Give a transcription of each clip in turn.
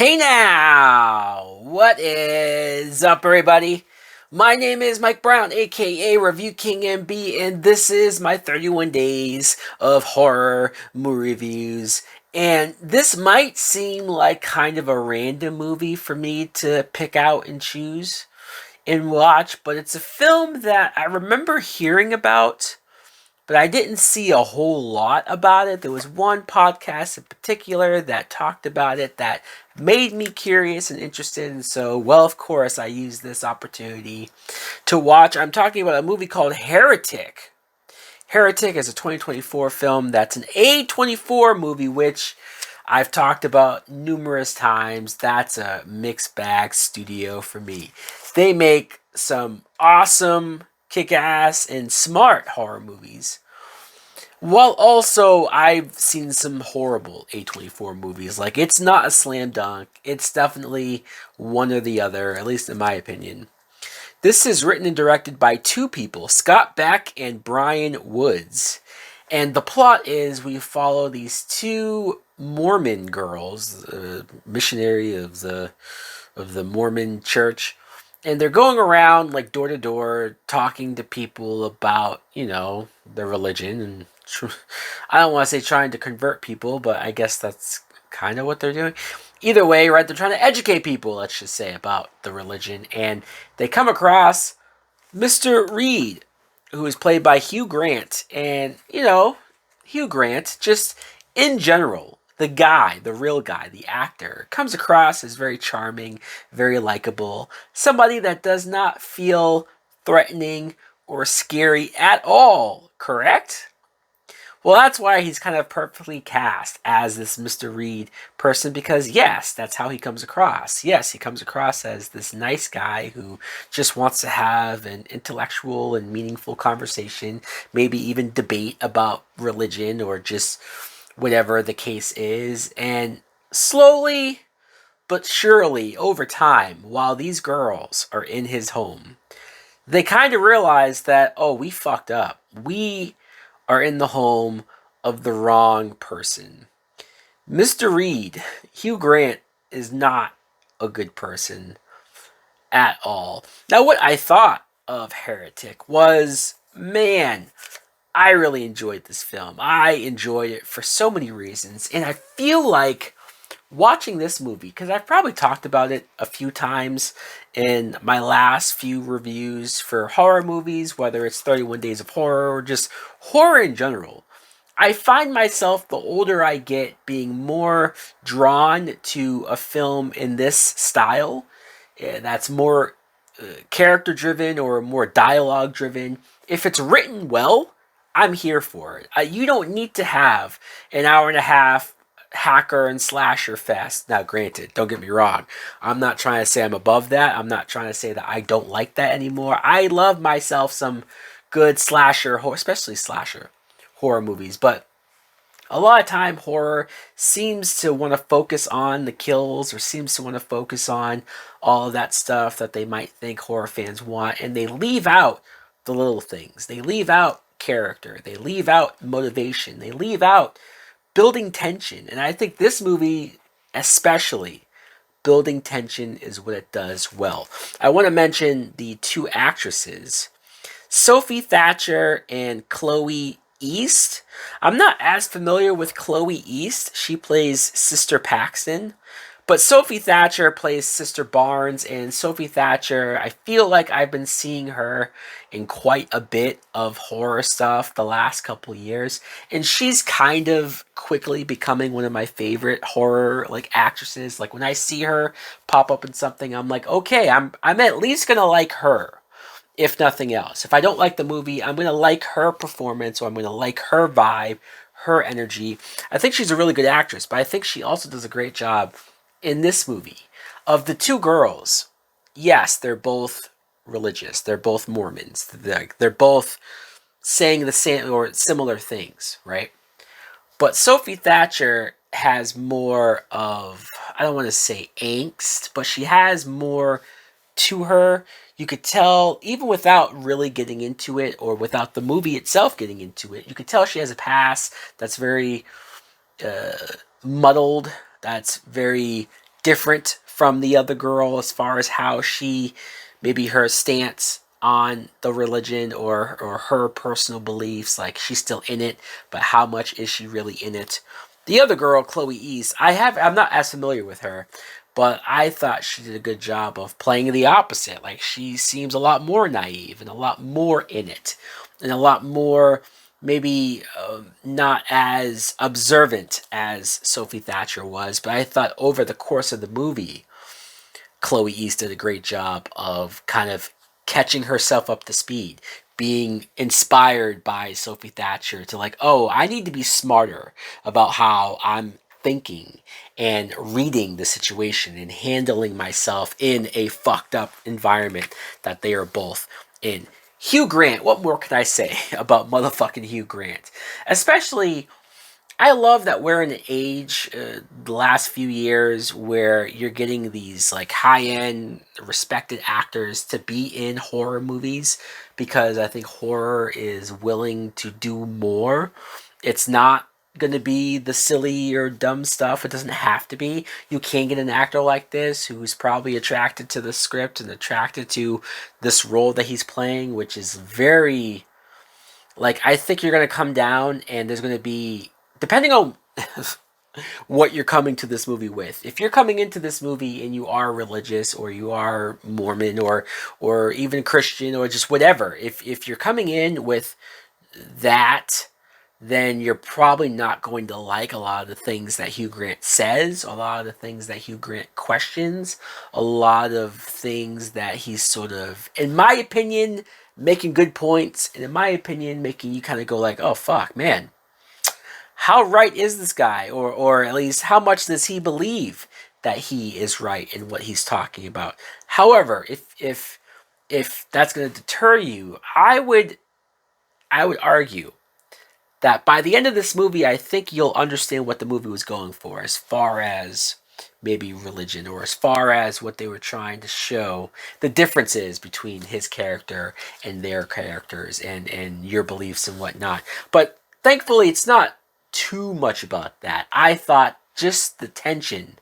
Hey now! What is up, everybody? My name is Mike Brown, aka Review King MB, and this is my 31 days of horror movie reviews. And this might seem like kind of a random movie for me to pick out and choose and watch, but it's a film that I remember hearing about, but I didn't see a whole lot about it. There was one podcast in particular that talked about it that made me curious and interested, and so, well, of course, I used this opportunity to watch. I'm talking about a movie called Heretic. Heretic is a 2024 film that's an A24 movie, which I've talked about numerous times. That's a mixed bag studio for me. They make some awesome, kick ass, and smart horror movies. While also, I've seen some horrible A24 movies. Like, it's not a slam dunk. It's definitely one or the other, at least in my opinion. This is written and directed by two people, Scott Beck and Brian Woods. And the plot is we follow these two Mormon girls, missionary of the Mormon church, and they're going around like door to door talking to people about, their religion and I don't want to say trying to convert people, but I guess that's kind of what they're doing. Either way, right? They're trying to educate people, let's just say, about the religion, and they come across Mr. Reed, who is played by Hugh Grant, and Hugh Grant, just in general, the guy, the real guy, the actor, comes across as very charming, very likable, somebody that does not feel threatening or scary at all, correct? Well, that's why he's kind of perfectly cast as this Mr. Reed person because, yes, that's how he comes across. Yes, he comes across as this nice guy who just wants to have an intellectual and meaningful conversation, maybe even debate about religion or just whatever the case is. And slowly but surely, over time, while these girls are in his home, they kind of realize that, oh, we fucked up. We are in the home of the wrong person. Mr. Reed, Hugh Grant, is not a good person at all. Now, what I thought of Heretic was, man, I really enjoyed this film. I enjoyed it for so many reasons, and I feel like watching this movie, because I've probably talked about it a few times in my last few reviews for horror movies, whether it's 31 Days of Horror or just horror in general. I find myself, the older I get, being more drawn to a film in this style that's more character driven or more dialogue driven. If it's written well, I'm here for it. You don't need to have an hour and a half hacker and slasher fest. Now, granted, don't get me wrong. I'm not trying to say I'm above that. I'm not trying to say that I don't like that anymore. I love myself some good slasher, especially slasher horror movies. But a lot of time, horror seems to want to focus on the kills or seems to want to focus on all of that stuff that they might think horror fans want. And they leave out the little things. They leave out character. They leave out motivation. They leave out building tension. And I think this movie, especially, building tension is what it does well. I want to mention the two actresses, Sophie Thatcher and Chloe East. I'm not as familiar with Chloe East. She plays Sister Paxton. But Sophie Thatcher plays Sister Barnes, and Sophie Thatcher, I feel like I've been seeing her in quite a bit of horror stuff the last couple years, and she's kind of quickly becoming one of my favorite horror actresses. Like when I see her pop up in something, I'm like, okay, I'm at least gonna like her, if nothing else. If I don't like the movie, I'm gonna like her performance, or I'm gonna like her vibe, her energy. I think she's a really good actress, but I think she also does a great job in this movie. Of the two girls, yes, they're both religious. They're both Mormons. They're both saying the same or similar things, right? But Sophie Thatcher has more of, I don't want to say angst, but she has more to her. You could tell, even without really getting into it or without the movie itself getting into it, you could tell she has a past that's very muddled, that's very different from the other girl as far as how she, maybe her stance on the religion or her personal beliefs. Like, she's still in it, but how much is she really in it? The other girl, Chloe East, I'm not as familiar with her, but I thought she did a good job of playing the opposite. Like, she seems a lot more naive and a lot more in it, and a lot more maybe not as observant as Sophie Thatcher was. But I thought over the course of the movie, Chloe East did a great job of kind of catching herself up to speed, being inspired by Sophie Thatcher to, like, oh, I need to be smarter about how I'm thinking and reading the situation and handling myself in a fucked up environment that they are both in. Hugh Grant, what more can I say about motherfucking Hugh Grant? Especially, I love that we're in an age, the last few years, where you're getting these like high-end, respected actors to be in horror movies, because I think horror is willing to do more. It's not going to be the silly or dumb stuff. It doesn't have to be. You can get an actor like this who's probably attracted to the script and attracted to this role that he's playing, which is very, like, I think you're going to come down and there's going to be, depending on what you're coming to this movie with. If you're coming into this movie and you are religious, or you are Mormon, or even Christian, or just whatever, if you're coming in with that, then you're probably not going to like a lot of the things that Hugh Grant says, a lot of the things that Hugh Grant questions, a lot of things that he's sort of, in my opinion, making good points, and in my opinion, making you kind of go like, oh fuck, man, how right is this guy? Or at least, how much does he believe that he is right in what he's talking about? However, if that's going to deter you, I would argue that by the end of this movie, I think you'll understand what the movie was going for, as far as maybe religion, or as far as what they were trying to show, the differences between his character and their characters, and your beliefs and whatnot. But thankfully, it's not too much about that. I thought just the tension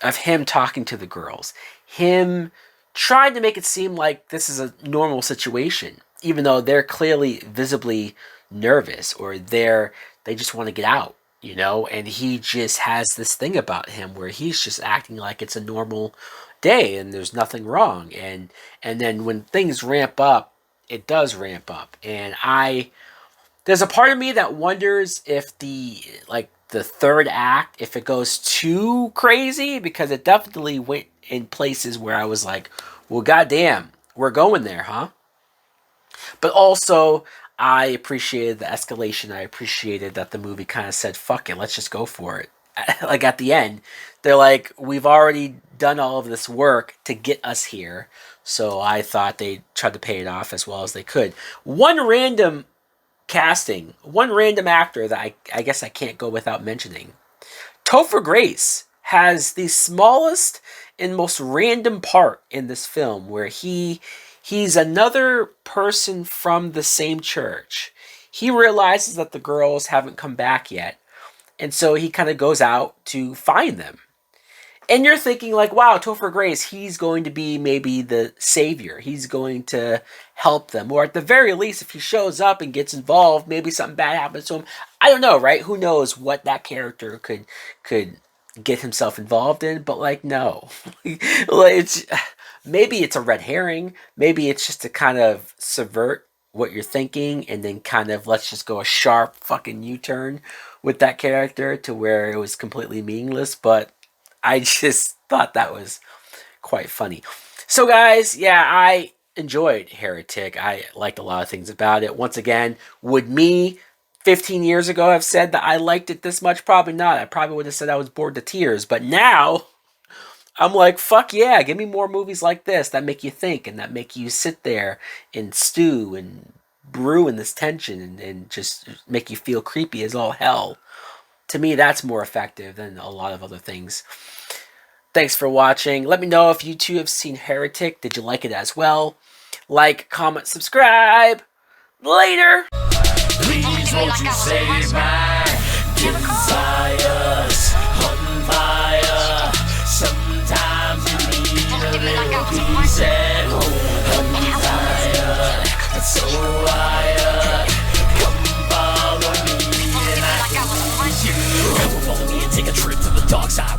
of him talking to the girls, him trying to make it seem like this is a normal situation, even though they're clearly visibly nervous, or they just want to get out, and he just has this thing about him where he's just acting like it's a normal day and there's nothing wrong, and then when things ramp up, it does ramp up. And there's a part of me that wonders if the third act, if it goes too crazy, because it definitely went in places where I was like, well, goddamn, we're going there, huh? But also, I appreciated the escalation. I appreciated that the movie kind of said, fuck it, let's just go for it. Like, at the end, they're like, we've already done all of this work to get us here. So I thought they tried to pay it off as well as they could. One random actor that I guess I can't go without mentioning. Topher Grace has the smallest and most random part in this film, where he's another person from the same church. He realizes that the girls haven't come back yet, and so he kind of goes out to find them. And you're thinking like, wow, Topher Grace, he's going to be maybe the savior. He's going to help them. Or at the very least, if he shows up and gets involved, maybe something bad happens to him. I don't know, right? Who knows what that character could get himself involved in. But like, no. Maybe it's a red herring. Maybe it's just to kind of subvert what you're thinking, and then kind of let's just go a sharp fucking U-turn with that character to where it was completely meaningless. But I just thought that was quite funny. So guys, yeah, I enjoyed Heretic. I liked a lot of things about it. Once again, would me 15 years ago have said that I liked it this much? Probably not. I probably would have said I was bored to tears. But now, I'm like, fuck yeah, give me more movies like this that make you think, and that make you sit there and stew and brew in this tension, and just make you feel creepy as all hell. To me, that's more effective than a lot of other things. Thanks for watching. Let me know if you too have seen Heretic. Did you like it as well? Like, comment, subscribe. Later! Please won't you save my desires on fire? peace at home. I'm tired, so wired. Come follow me and I can ease you. Come follow me and take a trip to the dark side.